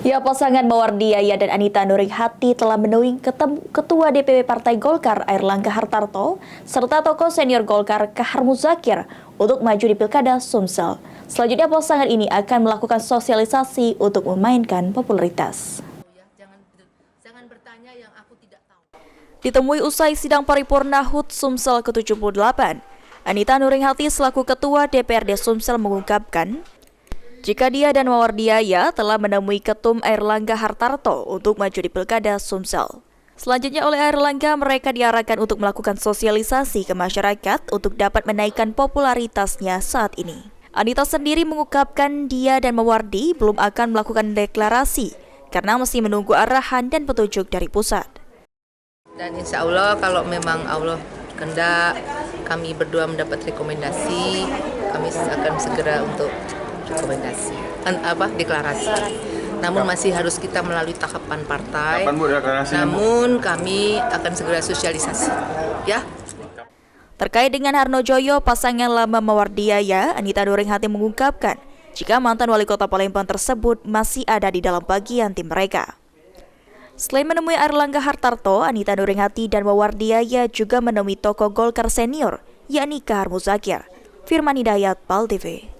Ya, pasangan Mawardiaya dan Anita Nurhati telah menemui Ketua DPP Partai Golkar Airlangga Hartarto serta tokoh senior Golkar Kahar Muzakir untuk maju di Pilkada Sumsel. Selanjutnya pasangan ini akan melakukan sosialisasi untuk memainkan popularitas. Ditemui usai sidang paripurna HUT Sumsel ke-78, Anita Nurhati selaku Ketua DPRD Sumsel mengungkapkan jika dia dan Mawardiaya telah menemui Ketum Airlangga Hartarto untuk maju di Pilkada Sumsel. Selanjutnya oleh Airlangga mereka diarahkan untuk melakukan sosialisasi ke masyarakat untuk dapat menaikkan popularitasnya saat ini. Anita sendiri mengungkapkan dia dan Mawardi belum akan melakukan deklarasi karena masih menunggu arahan dan petunjuk dari pusat. Dan insya Allah kalau memang Allah kehendak kami berdua mendapat rekomendasi, kami akan segera untuk rekomendasi, deklarasi. Namun masih harus kita melalui tahapan partai. Namun kami akan segera sosialisasi, ya. Terkait dengan Harnojoyo, pasangan lama Mawardiaya, Anita Nurhati mengungkapkan jika mantan wali kota Palembang tersebut masih ada di dalam bagian tim mereka. Selain menemui Airlangga Hartarto, Anita Nurhati dan Mawardiaya juga menemui tokoh Golkar senior, yakni Kahar Muzakir. Firman Hidayat, PAL TV.